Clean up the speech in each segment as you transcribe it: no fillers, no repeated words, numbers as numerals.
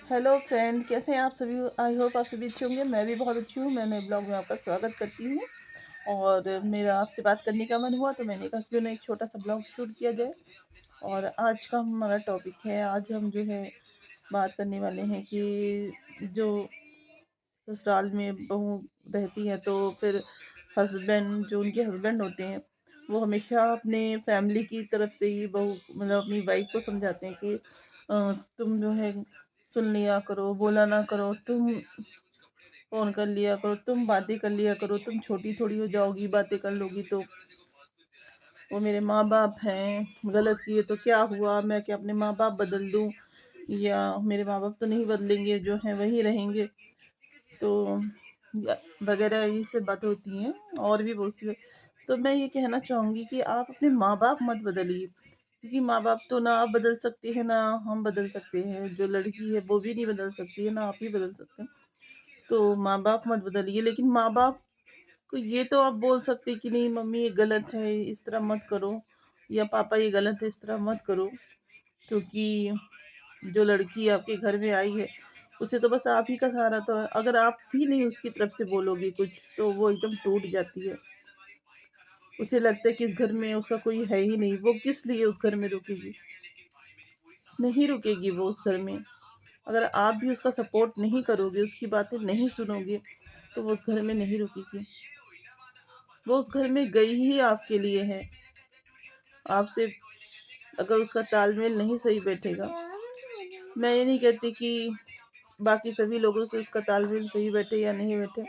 Hello friend, कैसे हैं आप सभी। आई होप आप सभी अच्छे होंगे। मैं भी बहुत अच्छी हूँ। मैं नए ब्लॉग में आपका स्वागत करती हूँ और मेरा आपसे बात करने का मन हुआ तो मैंने कहा क्यों ना एक छोटा सा ब्लॉग शूट किया जाए। और आज का हमारा टॉपिक है, आज हम जो है बात करने वाले हैं कि जो ससुराल में बहू रहती है तो फिर हस्बैंड, जो उनके हस्बैंड होते हैं, वो हमेशा अपने फैमिली की तरफ से ही बहू मतलब अपनी वाइफ को समझाते हैं कि तुम जो है सुन लिया करो, बोला ना करो, तुम फ़ोन कर लिया करो, तुम बातें कर लिया करो, तुम छोटी थोड़ी हो जाओगी बातें कर लोगी तो। वो मेरे माँ बाप हैं, गलत किए तो क्या हुआ, मैं क्या अपने माँ बाप बदल दूँ, या मेरे माँ बाप तो नहीं बदलेंगे, जो हैं वही रहेंगे। तो वगैरह ये सब बातें होती हैं और भी बहुत सी। तो मैं ये कहना चाहूँगी कि आप अपने माँ बाप मत बदलिए, क्योंकि माँ बाप तो ना आप बदल सकते हैं ना हम बदल सकते हैं। जो लड़की है वो भी नहीं बदल सकती है, ना आप ही बदल सकते हैं। तो माँ बाप मत बदलिए, लेकिन माँ बाप को ये तो आप बोल सकते कि नहीं मम्मी ये गलत है, इस तरह मत करो, या पापा ये गलत है, इस तरह मत करो। क्योंकि जो लड़की आपके घर में आई है उसे तो बस आप ही का सहारा तो है। अगर आप भी नहीं उसकी तरफ से बोलोगे कुछ तो वो एकदम टूट जाती है। उसे लगता है कि इस घर में उसका कोई है ही नहीं, वो किस लिए उस घर में रुकेगी। नहीं रुकेगी वो उस घर में। अगर आप भी उसका सपोर्ट नहीं करोगे, उसकी बातें नहीं सुनोगे, तो वो उस घर में नहीं रुकेगी। वो उस घर में गई ही आपके लिए है। आपसे अगर उसका तालमेल नहीं सही बैठेगा, मैं ये नहीं कहती कि बाकी सभी लोगों से उसका तालमेल सही बैठे या नहीं बैठे,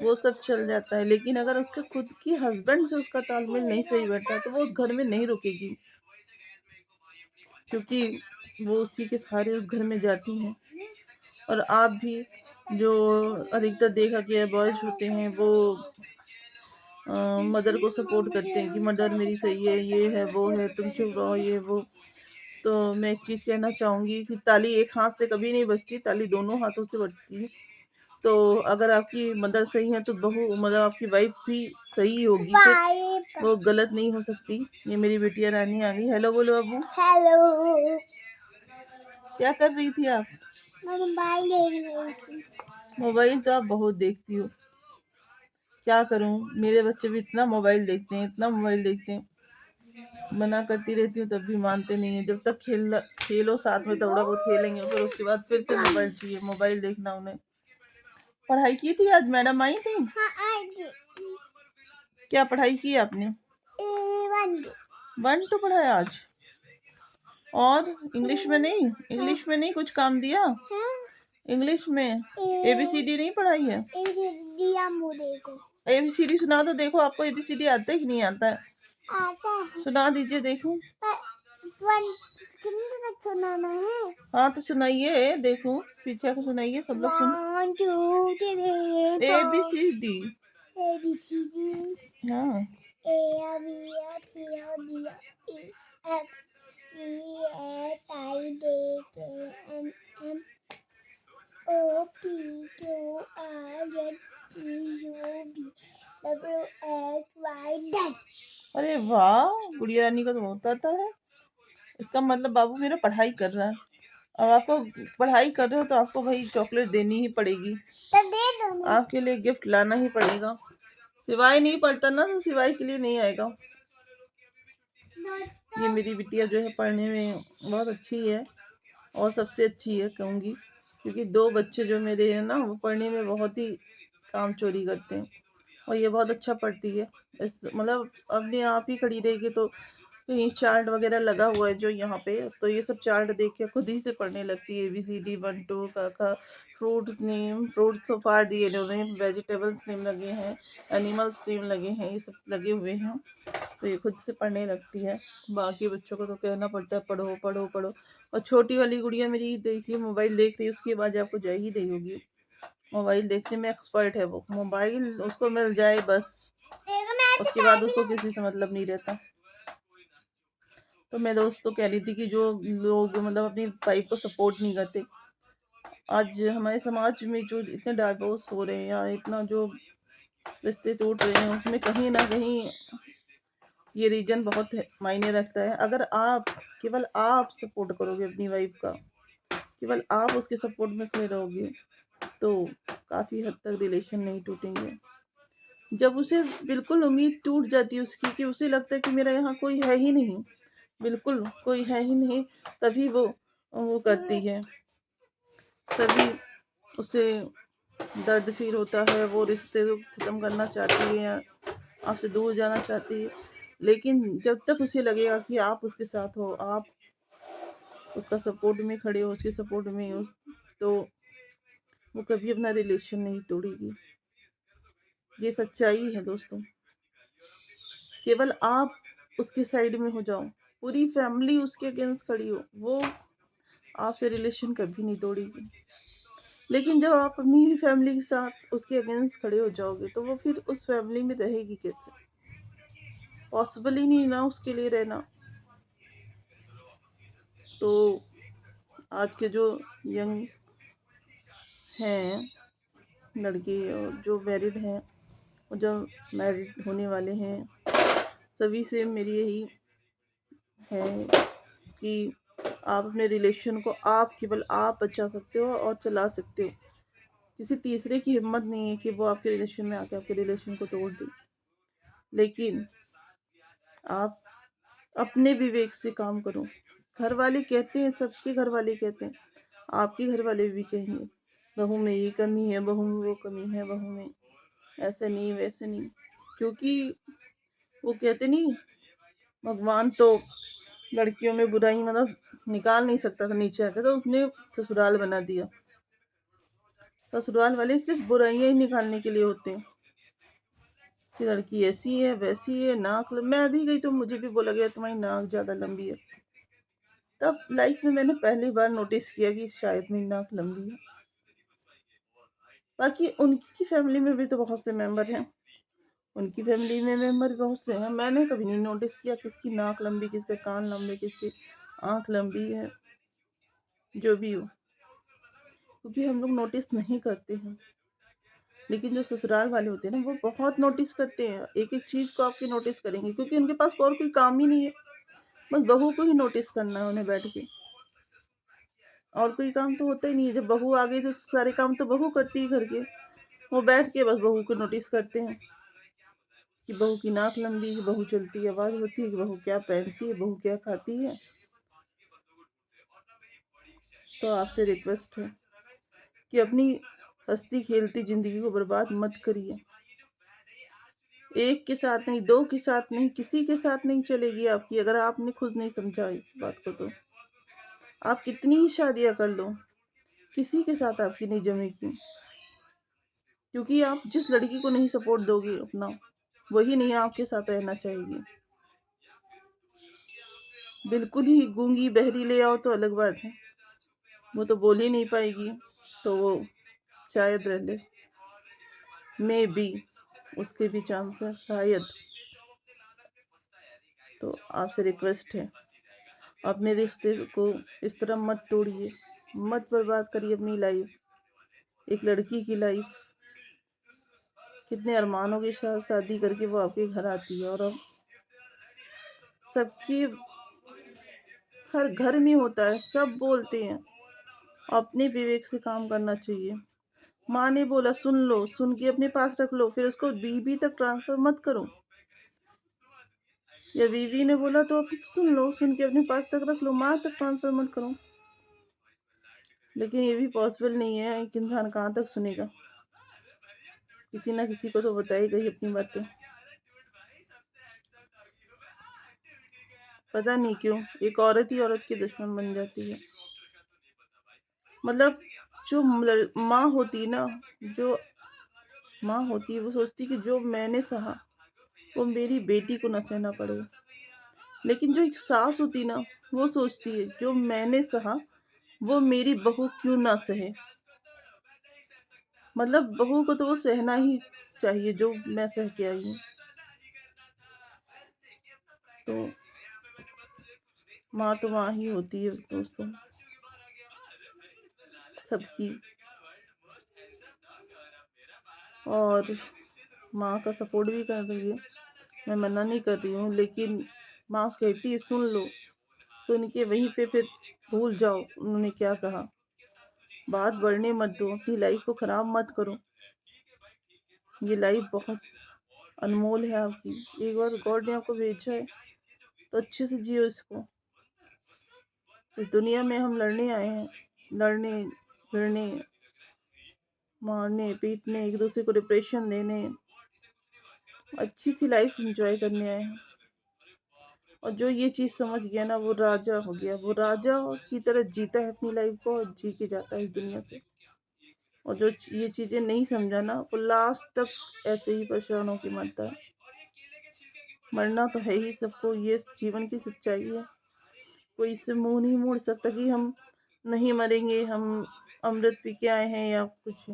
वो सब चल जाता है, लेकिन अगर उसके खुद की हस्बैंड से उसका तालमेल नहीं सही बैठा तो वो उस घर में नहीं रुकेगी। क्योंकि वो उसी के सहारे उस घर में जाती हैं। और आप भी, जो अधिकतर देखा गया बॉयज होते हैं, वो मदर को सपोर्ट करते हैं कि मदर मेरी सही है, ये है वो है, तुम चुप रहो, ये वो। तो मैं एक चीज़ कहना चाहूँगी कि ताली एक हाथ से कभी नहीं बजती, ताली दोनों हाथों से बजती है। तो अगर आपकी मदर सही है तो बहू मतलब आपकी वाइफ भी सही होगी, फिर वो गलत नहीं हो सकती। ये मेरी बिटिया रानी आ गई। हेलो बोलो अबू। हेलो। क्या कर रही थी आप? मैं मोबाइल देख रही थी। मोबाइल तो आप बहुत देखती हो। क्या करूं, मेरे बच्चे भी इतना मोबाइल देखते हैं, इतना मोबाइल देखते हैं। मना करती रहती हूँ तब भी मानते नहीं है। जब तक खेलो साथ में थोड़ा बहुत खेलेंगे, फिर उसके बाद फिर से मोबाइल चाहिए, मोबाइल देखना उन्हें। पढ़ाई की थी आज? मैडम आई थी? हाँ, आई थी। क्या पढ़ाई की आपने? 1 to पढ़ाया आज। और इंग्लिश में नहीं? इंग्लिश में नहीं कुछ काम दिया? हाँ? इंग्लिश में ABCD नहीं पढ़ाई है? ABCD सुना तो देखो, आपको ABCD आता है कि नहीं आता है? आता है। सुना दीजिए देखूं। सुनाना है? हाँ तो सुनाइए, देखूं पीछे को सुनाइए, सब लोग सुन। 1 2 3 ABCD। हाँ। अरे वाह, गुड़िया रानी को तो बहुत आता है। इसका मतलब बाबू मेरा पढ़ाई कर रहा है। अब आपको पढ़ाई कर रहे हो तो आपको भाई चॉकलेट देनी ही पड़ेगी, तो दे दो ना। आपके लिए गिफ्ट लाना ही पड़ेगा। सिवाय नहीं पढ़ता ना तो सिवाय के लिए नहीं आएगा। ये मेरी बिटिया जो है पढ़ने में बहुत अच्छी है, और सबसे अच्छी है कहूँगी, क्योंकि 2 बच्चे जो मेरे हैं ना वो पढ़ने में बहुत ही काम चोरी करते हैं, और ये बहुत अच्छा पढ़ती है। इस मतलब अपने आप ही खड़ी रहेगी तो कहीं चार्ट वगैरह लगा हुआ है जो यहाँ पे, तो ये सब चार्ट देख के खुद ही से पढ़ने लगती है। ABCD 1 2 का फ्रूट्स नेम, फ्रूट्स तो फाड़ दिए इन्होंने, वेजिटेबल्स नेम लगे हैं, एनिमल्स नेम लगे हैं, ये सब लगे हुए हैं, तो ये खुद से पढ़ने लगती है। बाकी बच्चों को तो कहना पड़ता है पढ़ो पढ़ो पढ़ो। और छोटी वाली गुड़िया मेरी देखिए मोबाइल देख रही है, उसकी आवाज़ आपको जा ही रही होगी। मोबाइल देखने में एक्सपर्ट है वो, मोबाइल उसको मिल जाए बस, उसके बाद उसको किसी से मतलब नहीं रहता। तो मैं दोस्तों कह रही थी कि जो लोग मतलब अपनी वाइफ को सपोर्ट नहीं करते, आज हमारे समाज में जो इतने डाइवोर्स हो रहे हैं या इतना जो रिश्ते टूट रहे हैं, उसमें कहीं ना कहीं ये रीजन बहुत मायने रखता है। अगर आप केवल आप सपोर्ट करोगे अपनी वाइफ का, केवल आप उसके सपोर्ट में खड़े रहोगे तो काफ़ी हद तक रिलेशन नहीं टूटेंगे। जब उसे बिल्कुल उम्मीद टूट जाती है उसकी, कि उसे लगता है कि मेरा यहाँ कोई है ही नहीं, बिल्कुल कोई है ही नहीं, तभी वो करती है, तभी उसे दर्द फील होता है, वो रिश्ते को ख़त्म करना चाहती है या आपसे दूर जाना चाहती है। लेकिन जब तक उसे लगेगा कि आप उसके साथ हो, आप उसका सपोर्ट में खड़े हो, उसके सपोर्ट में हो, तो वो कभी अपना रिलेशन नहीं तोड़ेगी। ये सच्चाई है दोस्तों। केवल आप उसके साइड में हो जाओ, पूरी फैमिली उसके अगेंस्ट खड़ी हो, वो आपसे रिलेशन कभी नहीं तोड़ेगी। लेकिन जब आप अपनी ही फैमिली के साथ उसके अगेंस्ट खड़े हो जाओगे तो वो फिर उस फैमिली में रहेगी कैसे? पॉसिबल ही नहीं ना उसके लिए रहना। तो आज के जो यंग हैं लड़के और जो मैरिड हैं और जो मैरिड होने वाले हैं, सभी से मेरी यही है कि आप अपने रिलेशन को आप केवल आप बचा सकते हो और चला सकते हो। किसी तीसरे की हिम्मत नहीं है कि वो आपके रिलेशन में आके आपके रिलेशन को तोड़ दे। लेकिन आप अपने विवेक से काम करो। घर वाले कहते हैं, सबके घर वाले कहते हैं, आपके घर वाले भी कहेंगे बहू में ये कमी है, बहू में वो कमी है, बहू में ऐसे नहीं वैसे नहीं। क्योंकि वो कहते नहीं, भगवान तो लड़कियों में बुराई मतलब निकाल नहीं सकता था नीचे आके, तो उसने ससुराल बना दिया। ससुराल वाले सिर्फ बुराइयां ही निकालने के लिए होते हैं कि लड़की ऐसी है वैसी है, नाक मैं भी गई तो मुझे भी बोला गया तुम्हारी नाक ज़्यादा लंबी है। तब लाइफ में मैंने पहली बार नोटिस किया कि शायद मेरी नाक लंबी है। बाकी उनकी फैमिली में भी तो बहुत से मेंबर हैं, उनकी फैमिली में मेंबर बहुत से हैं, मैंने कभी नहीं नोटिस किया किसकी नाक लंबी, किसके कान लंबे, किसकी आँख लंबी है, जो भी हो, क्योंकि हम लोग नोटिस नहीं करते हैं। लेकिन जो ससुराल वाले होते हैं ना, वो बहुत नोटिस करते हैं, एक एक चीज़ को आपकी नोटिस करेंगे, क्योंकि उनके पास और कोई काम ही नहीं है, बस बहू को ही नोटिस करना है उन्हें बैठ के। और कोई काम तो होता ही नहीं है, जब बहू आ गई तो सारे काम तो बहू करती है घर के। वो बैठ के बस बहू को नोटिस करते हैं कि बहू की नाक लंबी है, बहू चलती आवाज़ होती है, कि बहू क्या पहनती है, बहू क्या खाती है। तो आपसे रिक्वेस्ट है कि अपनी हंसती खेलती ज़िंदगी को बर्बाद मत करिए। एक के साथ नहीं, दो के साथ नहीं, किसी के साथ नहीं चलेगी आपकी, अगर आपने खुद नहीं समझा इस बात को। तो आप कितनी ही शादियां कर लो, किसी के साथ आपकी नहीं जमेगी, क्योंकि आप जिस लड़की को नहीं सपोर्ट दोगे अपना, वही नहीं आपके साथ रहना चाहेगी। बिल्कुल ही गूंगी बहरी ले आओ तो अलग बात है, वो तो बोल ही नहीं पाएगी, तो वो शायद रह ले, मे बी उसके भी चांस है शायद। तो आपसे रिक्वेस्ट है, अपने रिश्ते को इस तरह मत तोड़िए, मत बर्बाद करिए अपनी लाइफ। एक लड़की की लाइफ कितने अरमानों के साथ शादी करके वो आपके घर आती है, और अब सबकी हर घर में होता है, सब बोलते हैं, अपने विवेक से काम करना चाहिए। माँ ने बोला सुन लो, सुन के अपने पास रख लो, फिर उसको बीवी तक ट्रांसफर मत करो। या बीवी ने बोला तो सुन लो, सुन के अपने पास तक रख लो, माँ तक ट्रांसफर मत करो। लेकिन ये भी पॉसिबल नहीं है, एक इंसान कहाँ तक सुनेगा, किसी ना किसी को तो बताएगा ही अपनी बातें। पता नहीं क्यों एक औरत ही औरत की दुश्मन बन जाती है। मतलब जो माँ होती है ना, जो माँ होती है वो सोचती कि जो मैंने सहा वो मेरी बेटी को न सहना पड़े। लेकिन जो एक सास होती ना, वो सोचती है जो मैंने सहा वो मेरी बहू क्यों ना सहे। मतलब बहू को तो वो सहना ही चाहिए जो मैं सह के आई हूँ। तो माँ तो माँ ही होती है दोस्तों, सबकी। और माँ का सपोर्ट भी कर रही है, मैं मना नहीं कर रही हूँ, लेकिन माँ कहती है सुन लो, सुन के वहीं पे फिर भूल जाओ उन्होंने क्या कहा। बात बढ़ने मत दो, अपनी लाइफ को ख़राब मत करो। ये लाइफ बहुत अनमोल है आपकी। एक बार गॉड ने आपको भेजा है तो अच्छे से जियो इसको। इस दुनिया में हम लड़ने आए हैं, लड़ने भिड़ने, मारने पीटने, एक दूसरे को डिप्रेशन देने, अच्छी सी लाइफ एंजॉय करने आए हैं। और जो ये चीज़ समझ गया ना, वो राजा हो गया। वो राजा की तरह जीता है अपनी लाइफ को और जी के जाता है इस दुनिया से। और जो ये चीज़ें नहीं समझा ना, वो लास्ट तक ऐसे ही परेशान होकर मरता है। मरना तो है ही सबको, ये जीवन की सच्चाई है। कोई इससे मुंह नहीं मोड़ सकता कि हम नहीं मरेंगे, हम अमृत पी के आए हैं या कुछ।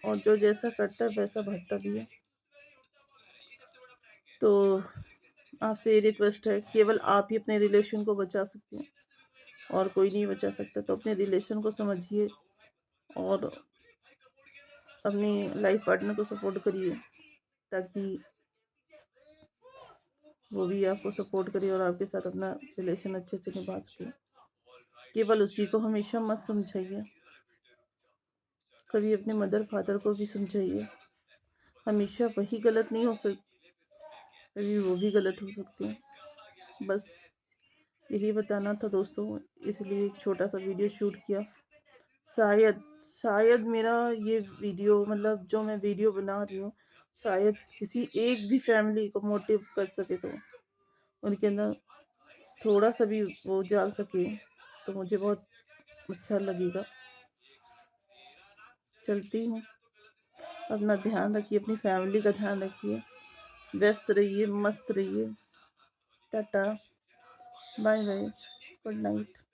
और जो जैसा करता है वैसा भरता भी है। तो आपसे ये रिक्वेस्ट है, केवल आप ही अपने रिलेशन को बचा सकते हैं और कोई नहीं बचा सकता। तो अपने रिलेशन को समझिए और अपनी लाइफ पार्टनर को सपोर्ट करिए, ताकि वो भी आपको सपोर्ट करे और आपके साथ अपना रिलेशन अच्छे से निभा सके। केवल उसी को हमेशा मत समझाइए, कभी अपने मदर फादर को भी समझाइए। हमेशा वही गलत नहीं हो सकती, कभी वो भी गलत हो सकते हैं। बस यही बताना था दोस्तों, इसलिए एक छोटा सा वीडियो शूट किया। शायद शायद मेरा ये वीडियो, मतलब जो मैं वीडियो बना रही हूँ, शायद किसी एक भी फैमिली को मोटिव कर सके, तो उनके अंदर थोड़ा सा भी वो डाल सके तो मुझे बहुत अच्छा लगेगा। चलती हूँ, अपना ध्यान रखिए, अपनी फैमिली का ध्यान रखिए, व्यस्त रहिए, मस्त रहिए। Tata, bye bye, good night.